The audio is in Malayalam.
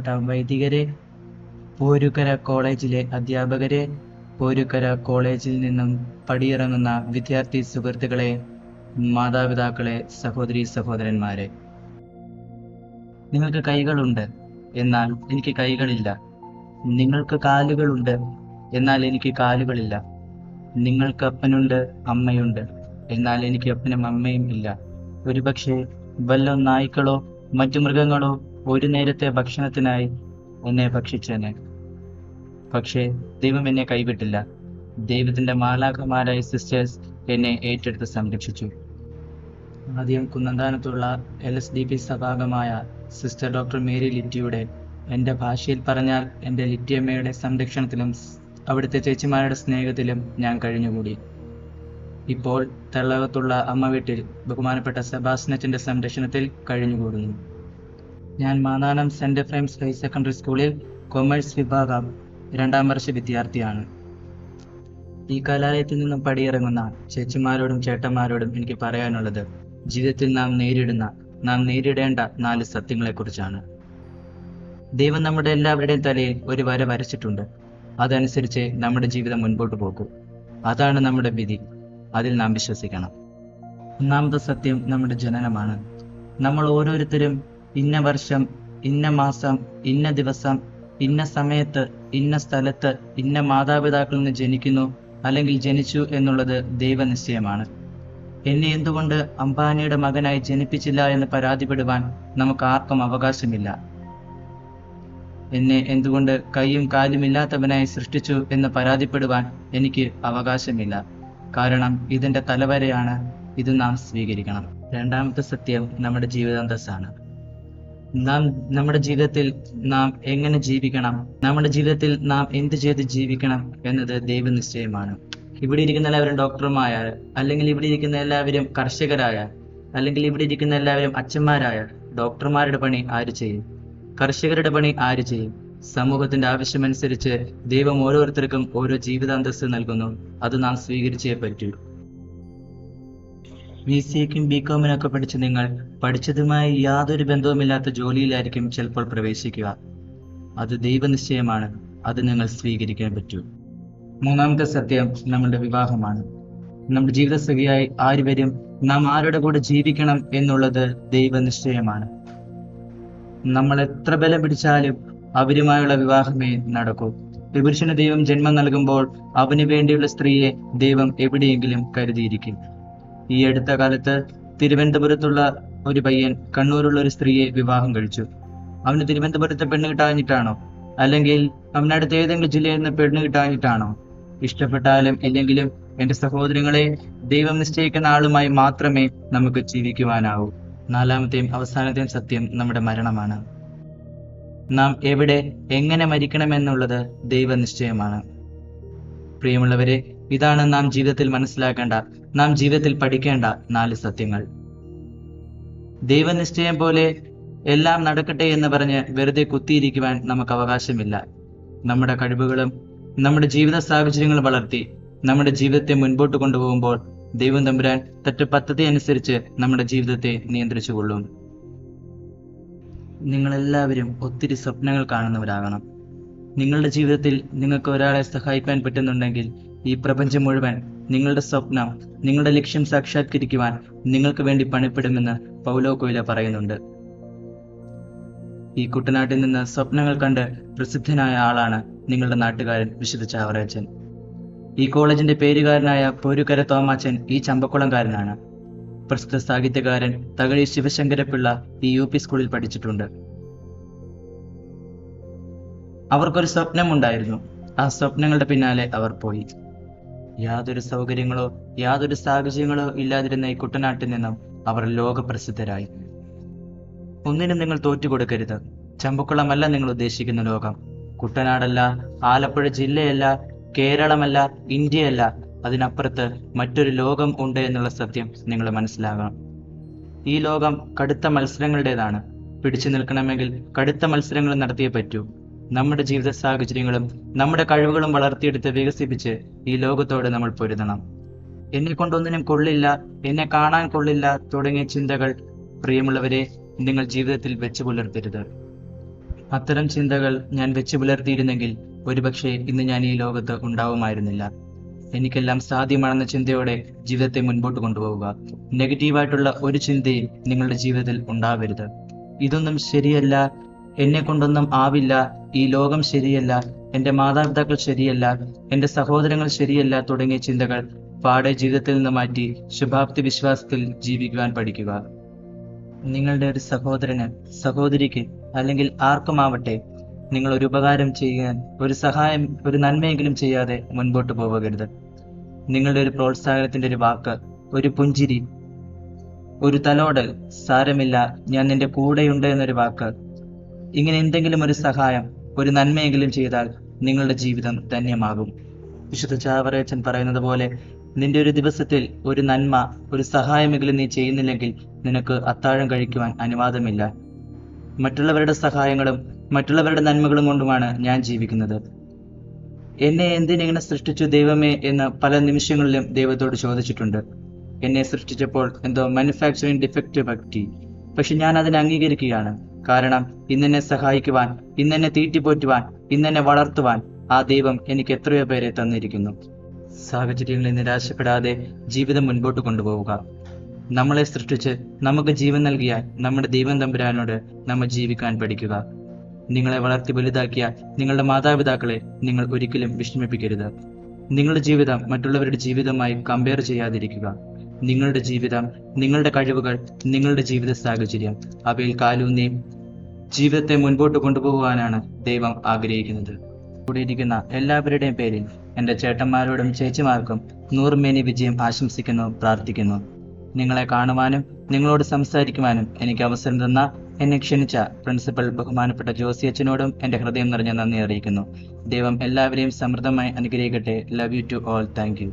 ബഹുമാനപ്പെട്ട വൈദികരെ, പോരുക്കര കോളേജിലെ അധ്യാപകരെ, പോരുക്കര കോളേജിൽ നിന്നും പടിയിറങ്ങുന്ന വിദ്യാർത്ഥി സുഹൃത്തുക്കളെ, മാതാപിതാക്കളെ, സഹോദരീ സഹോദരന്മാരെ. നിങ്ങൾക്ക് കൈകളുണ്ട്, എന്നാൽ എനിക്ക് കൈകളില്ല. നിങ്ങൾക്ക് കാലുകളുണ്ട്, എന്നാൽ എനിക്ക് കാലുകളില്ല. നിങ്ങൾക്ക് അപ്പനുണ്ട്, അമ്മയുണ്ട്, എന്നാൽ എനിക്ക് അപ്പനും അമ്മയും ഇല്ല. ഒരുപക്ഷെ വല്ല നായ്ക്കളോ മറ്റു മൃഗങ്ങളോ ഒരു നേരത്തെ ഭക്ഷണത്തിനായി എന്നെ ഭക്ഷിച്ചേനെ. പക്ഷേ ദൈവം എന്നെ കൈവിട്ടില്ല. ദൈവത്തിന്റെ മാലാഖമാരായ സിസ്റ്റേഴ്സ് എന്നെ ഏറ്റെടുത്ത് സംരക്ഷിച്ചു. ആദ്യം കുന്നന്താനത്തുള്ള LSDP സഭാംഗമായ സിസ്റ്റർ ഡോക്ടർ മേരി ലിറ്റിയുടെ, എൻ്റെ ഭാഷയിൽ പറഞ്ഞാൽ എൻ്റെ ലിറ്റിയമ്മയുടെ സംരക്ഷണത്തിലും അവിടുത്തെ ചേച്ചിമാരുടെ സ്നേഹത്തിലും ഞാൻ കഴിഞ്ഞുകൂടി. ഇപ്പോൾ തെള്ളകത്തുള്ള അമ്മ വീട്ടിൽ ബഹുമാനപ്പെട്ട സെബാസ്റ്റ്യനച്ചൻ്റെ സംരക്ഷണത്തിൽ കഴിഞ്ഞുകൂടുന്നു. ഞാൻ Mannanam saint Ephraim's higher secondary സ്കൂളിൽ കൊമേഴ്സ് വിഭാഗം 2ാം വർഷ വിദ്യാർത്ഥിയാണ്. ഈ കലാലയത്തിൽ നിന്നും പടിയിറങ്ങുന്ന ചേച്ചിമാരോടും ചേട്ടന്മാരോടും എനിക്ക് പറയാനുള്ളത്, ജീവിതത്തിൽ നാം നേരിടേണ്ട 4 സത്യങ്ങളെക്കുറിച്ചാണ്. ദൈവം നമ്മുടെ എല്ലാവരുടെയും തലയിൽ ഒരു വര വരച്ചിട്ടുണ്ട്. അതനുസരിച്ച് നമ്മുടെ ജീവിതം മുൻപോട്ട് പോകും. അതാണ് നമ്മുടെ വിധി. അതിൽ നാം വിശ്വസിക്കണം. ഒന്നാമത്തെ സത്യം നമ്മുടെ ജനനമാണ്. നമ്മൾ ഓരോരുത്തരും ഇന്ന വർഷം, ഇന്ന മാസം, ഇന്ന ദിവസം, ഇന്ന സമയത്ത്, ഇന്ന സ്ഥലത്ത്, ഇന്ന മാതാപിതാക്കളിൽ നിന്ന് ജനിക്കുന്നു അല്ലെങ്കിൽ ജനിച്ചു എന്നുള്ളത് ദൈവനിശ്ചയമാണ്. എന്നെ എന്തുകൊണ്ട് അംബാനിയുടെ മകനായി ജനിപ്പിച്ചില്ല എന്ന് പരാതിപ്പെടുവാൻ നമുക്ക് ആർക്കും അവകാശമില്ല. എന്നെ എന്തുകൊണ്ട് കൈയും കാലും ഇല്ലാത്തവനായി സൃഷ്ടിച്ചു എന്ന് പരാതിപ്പെടുവാൻ എനിക്ക് അവകാശമില്ല. കാരണം ഇതെന്റെ തലവരെയാണ്. ഇത് നാം സ്വീകരിക്കണം. രണ്ടാമത്തെ സത്യം നമ്മുടെ ജീവിതാന്തസ്സാണ്. നമ്മുടെ ജീവിതത്തിൽ നാം എങ്ങനെ ജീവിക്കണം, നമ്മുടെ ജീവിതത്തിൽ നാം എന്ത് ചെയ്ത് ജീവിക്കണം എന്നത് ദൈവനിശ്ചയമാണ്. ഇവിടെ ഇരിക്കുന്ന എല്ലാവരും ഡോക്ടർമാരായ, അല്ലെങ്കിൽ ഇവിടെ ഇരിക്കുന്ന എല്ലാവരും കർഷകരായ, അല്ലെങ്കിൽ ഇവിടെ ഇരിക്കുന്ന എല്ലാവരും അച്ഛന്മാരായ, ഡോക്ടർമാരുടെ പണി ആര് ചെയ്യും? കർഷകരുടെ പണി ആര് ചെയ്യും? സമൂഹത്തിന്റെ ആവശ്യമനുസരിച്ച് ദൈവം ഓരോരുത്തർക്കും ഓരോ ജീവിതാന്തസ്സ് നൽകുന്നു. അത് നാം സ്വീകരിച്ചേ പറ്റൂ. BCAക്കും BComനൊക്കെ പഠിച്ച് നിങ്ങൾ പഠിച്ചതുമായി യാതൊരു ബന്ധവുമില്ലാത്ത ജോലിയിലായിരിക്കും ചിലപ്പോൾ പ്രവേശിക്കുക. അത് ദൈവനിശ്ചയമാണ്. അത് നിങ്ങൾ സ്വീകരിക്കാൻ പറ്റൂ. മൂന്നാമത്തെ സത്യം നമ്മുടെ വിവാഹമാണ്. നമ്മുടെ ജീവിതസഖിയായി ആര് വരും, നാം ആരുടെ കൂടെ ജീവിക്കണം എന്നുള്ളത് ദൈവനിശ്ചയമാണ്. നമ്മൾ എത്ര ബലം പിടിച്ചാലും അവരുമായുള്ള വിവാഹമേ നടക്കൂ. പുരുഷന് ദൈവം ജന്മം നൽകുമ്പോൾ അവന് വേണ്ടിയുള്ള സ്ത്രീയെ ദൈവം എവിടെയെങ്കിലും കരുതിയിരിക്കും. ഈ അടുത്ത കാലത്ത് തിരുവനന്തപുരത്തുള്ള ഒരു പയ്യൻ കണ്ണൂരുള്ള ഒരു സ്ത്രീയെ വിവാഹം കഴിച്ചു. അവന് തിരുവനന്തപുരത്തെ പെണ്ണ് കിട്ടാഞ്ഞിട്ടാണോ, അല്ലെങ്കിൽ അവനടുത്ത് ഏതെങ്കിലും ജില്ലയിൽ നിന്ന് പെണ്ണ് കിട്ടാഞ്ഞിട്ടാണോ? ഇഷ്ടപ്പെട്ടാലും ഇല്ലെങ്കിലും എന്റെ സഹോദരങ്ങളെ, ദൈവം നിശ്ചയിക്കുന്ന ആളുമായി മാത്രമേ നമുക്ക് ജീവിക്കുവാനാവൂ. നാലാമത്തെയും അവസാനത്തെയും സത്യം നമ്മുടെ മരണമാണ്. നാം എവിടെ എങ്ങനെ മരിക്കണമെന്നുള്ളത് ദൈവനിശ്ചയമാണ്. പ്രിയമുള്ളവരെ, ഇതാണ് നാം ജീവിതത്തിൽ മനസ്സിലാക്കേണ്ട, നാം ജീവിതത്തിൽ പഠിക്കേണ്ട 4 സത്യങ്ങൾ. ദൈവനിശ്ചയം പോലെ എല്ലാം നടക്കട്ടെ എന്ന് പറഞ്ഞ് വെറുതെ കുത്തിയിരിക്കുവാൻ നമുക്ക് അവകാശമില്ല. നമ്മുടെ കഴിവുകളും നമ്മുടെ ജീവിത സാഹചര്യങ്ങളും വളർത്തി നമ്മുടെ ജീവിതത്തെ മുൻപോട്ട് കൊണ്ടുപോകുമ്പോൾ ദൈവം തമ്പുരാൻ തന്റെ പദ്ധതി അനുസരിച്ച് നമ്മുടെ ജീവിതത്തെ നിയന്ത്രിച്ചുകൊള്ളും. നിങ്ങളെല്ലാവരും ഒത്തിരി സ്വപ്നങ്ങൾ കാണുന്നവരാകണം. നിങ്ങളുടെ ജീവിതത്തിൽ നിങ്ങൾക്ക് ഒരാളെ സഹായിക്കാൻ പറ്റുന്നുണ്ടെങ്കിൽ ഈ പ്രപഞ്ചം മുഴുവൻ നിങ്ങളുടെ സ്വപ്നം, നിങ്ങളുടെ ലക്ഷ്യം സാക്ഷാത്കരിക്കുവാൻ നിങ്ങൾക്ക് വേണ്ടി പണിപ്പെടുമെന്ന് പൗലോ കൊയ്ലോ പറയുന്നുണ്ട്. ഈ കുട്ടനാട്ടിൽ നിന്ന് സ്വപ്നങ്ങൾ കണ്ട് പ്രസിദ്ധനായ ആളാണ് നിങ്ങളുടെ നാട്ടുകാരൻ വിശുദ്ധ ചാവറയച്ചൻ. ഈ കോളേജിന്റെ പേരുകാരനായ പോരുക്കര തോമാച്ചൻ ഈ ചമ്പക്കുളംകാരനാണ്. പ്രസിദ്ധ സാഹിത്യകാരൻ തകഴി ശിവശങ്കരപിള്ള ഈ UP സ്കൂളിൽ പഠിച്ചിട്ടുണ്ട്. അവർക്കൊരു സ്വപ്നമുണ്ടായിരുന്നു. ആ സ്വപ്നങ്ങളുടെ പിന്നാലെ അവർ പോയി. യാതൊരു സൗകര്യങ്ങളോ യാതൊരു സാഹചര്യങ്ങളോ ഇല്ലാതിരുന്ന ഈ കുട്ടനാട്ടിൽ നിന്നും അവർ ലോകപ്രസിദ്ധരായി. ഒന്നിനും നിങ്ങൾ തോറ്റുകൊടുക്കരുത്. ചമ്പക്കുളമല്ല നിങ്ങൾ ഉദ്ദേശിക്കുന്ന ലോകം. കുട്ടനാടല്ല, ആലപ്പുഴ ജില്ലയല്ല, കേരളമല്ല, ഇന്ത്യയല്ല, അതിനപ്പുറത്ത് മറ്റൊരു ലോകം ഉണ്ട് എന്നുള്ള സത്യം നിങ്ങൾ മനസ്സിലാകണം. ഈ ലോകം കടുത്ത മത്സരങ്ങളുടേതാണ്. പിടിച്ചു നിൽക്കണമെങ്കിൽ കടുത്ത മത്സരങ്ങൾ നടത്തിയേ പറ്റൂ. നമ്മുടെ ജീവിത സാഹചര്യങ്ങളും നമ്മുടെ കഴിവുകളും വളർത്തിയെടുത്ത് വികസിപ്പിച്ച് ഈ ലോകത്തോട് നമ്മൾ പൊരുതണം. എന്നെ കൊണ്ടൊന്നിനും കൊള്ളില്ല, എന്നെ കാണാൻ കൊള്ളില്ല തുടങ്ങിയ ചിന്തകൾ പ്രിയമുള്ളവരെ നിങ്ങൾ ജീവിതത്തിൽ വെച്ചു പുലർത്തരുത്. അത്തരം ചിന്തകൾ ഞാൻ വെച്ചു പുലർത്തിയിരുന്നെങ്കിൽ ഒരുപക്ഷെ ഇന്ന് ഞാൻ ഈ ലോകത്ത് ഉണ്ടാവുമായിരുന്നില്ല. എനിക്കെല്ലാം സാധ്യമാണെന്ന ചിന്തയോടെ ജീവിതത്തെ മുൻപോട്ട് കൊണ്ടുപോവുക. നെഗറ്റീവായിട്ടുള്ള ഒരു ചിന്തയും നിങ്ങളുടെ ജീവിതത്തിൽ ഉണ്ടാവരുത്. ഇതൊന്നും ശരിയല്ല, എന്നെ കൊണ്ടൊന്നും ആവില്ല, ഈ ലോകം ശരിയല്ല, എൻ്റെ മാതാപിതാക്കൾ ശരിയല്ല, എൻ്റെ സഹോദരങ്ങൾ ശരിയല്ല തുടങ്ങിയ ചിന്തകൾ പാടെ ജീവിതത്തിൽ നിന്ന് മാറ്റി ശുഭാപ്തി വിശ്വാസത്തിൽ ജീവിക്കുവാൻ പഠിക്കുക. നിങ്ങളുടെ ഒരു സഹോദരന്, സഹോദരിക്ക് അല്ലെങ്കിൽ ആർക്കുമാവട്ടെ നിങ്ങൾ ഒരു ഉപകാരം ചെയ്യാൻ, ഒരു സഹായം, ഒരു നന്മയെങ്കിലും ചെയ്യാതെ മുൻപോട്ട് പോകരുത്. നിങ്ങളുടെ ഒരു പ്രോത്സാഹനത്തിന്റെ ഒരു വാക്ക്, ഒരു പുഞ്ചിരി, ഒരു തലോടൽ, സാരമില്ല ഞാൻ നിന്റെ കൂടെയുണ്ട് എന്നൊരു വാക്ക്, ഇങ്ങനെ എന്തെങ്കിലും ഒരു സഹായം, ഒരു നന്മയെങ്കിലും ചെയ്താൽ നിങ്ങളുടെ ജീവിതം ധന്യമാകും. വിശുദ്ധ ചാവറയച്ചൻ പറയുന്നത് പോലെ, നിന്റെ ഒരു ദിവസത്തിൽ ഒരു നന്മ, ഒരു സഹായമെങ്കിലും നീ ചെയ്യുന്നില്ലെങ്കിൽ നിനക്ക് അത്താഴം കഴിക്കുവാൻ അനുവാദമില്ല. മറ്റുള്ളവരുടെ സഹായങ്ങളും മറ്റുള്ളവരുടെ നന്മകളും കൊണ്ടുമാണ് ഞാൻ ജീവിക്കുന്നത്. എന്നെ എന്തിനിങ്ങനെ സൃഷ്ടിച്ചു ദൈവമേ എന്ന് പല നിമിഷങ്ങളിലും ദൈവത്തോട് ചോദിച്ചിട്ടുണ്ട്. എന്നെ സൃഷ്ടിച്ചപ്പോൾ എന്തോ മാനുഫാക്ചറിങ് ഡിഫക്റ്റ് പറ്റി. പക്ഷെ ഞാൻ അതിനെ അംഗീകരിക്കുകയാണ്. കാരണം ഇന്നെന്നെ സഹായിക്കുവാൻ, ഇന്നെന്നെ തീറ്റിപ്പോറ്റുവാൻ, ഇന്നെന്നെ വളർത്തുവാൻ ആ ദൈവം എനിക്ക് എത്രയോ പേരെ തന്നിരിക്കുന്നു. സാഹചര്യങ്ങളിൽ നിരാശപ്പെടാതെ ജീവിതം മുൻപോട്ട് കൊണ്ടുപോവുക. നമ്മളെ സൃഷ്ടിച്ച് നമുക്ക് ജീവൻ നൽകിയ നമ്മുടെ ദൈവം തമ്പുരാനോട് നമ്മൾ ജീവിക്കാൻ പഠിക്കുക. നിങ്ങളെ വളർത്തി വലുതാക്കിയ നിങ്ങളുടെ മാതാപിതാക്കളെ നിങ്ങൾ ഒരിക്കലും വിഷമിപ്പിക്കരുത്. നിങ്ങളുടെ ജീവിതം മറ്റുള്ളവരുടെ ജീവിതമായി കമ്പയർ ചെയ്യാതിരിക്കുക. നിങ്ങളുടെ ജീവിതം, നിങ്ങളുടെ കഴിവുകൾ, നിങ്ങളുടെ ജീവിത സാഹചര്യം, അവയിൽ കാലൂന്നി ജീവിതത്തെ മുൻപോട്ട് കൊണ്ടുപോകുവാനാണ് ദൈവം ആഗ്രഹിക്കുന്നത്. കൂടിയിരിക്കുന്ന എല്ലാവരുടെയും പേരിൽ എൻ്റെ ചേട്ടന്മാരോടും ചേച്ചിമാർക്കും നൂറുമേനി വിജയം ആശംസിക്കുന്നു, പ്രാർത്ഥിക്കുന്നു. നിങ്ങളെ കാണുവാനും നിങ്ങളോട് സംസാരിക്കുവാനും എനിക്ക് അവസരം തന്ന, എന്നെ ക്ഷണിച്ച പ്രിൻസിപ്പൽ ബഹുമാനപ്പെട്ട ജോസി അച്ഛനോടും എൻ്റെ ഹൃദയം നിറഞ്ഞ നന്ദി അറിയിക്കുന്നു. ദൈവം എല്ലാവരെയും സമൃദ്ധമായി അനുഗ്രഹിക്കട്ടെ. Love you to all. Thank U.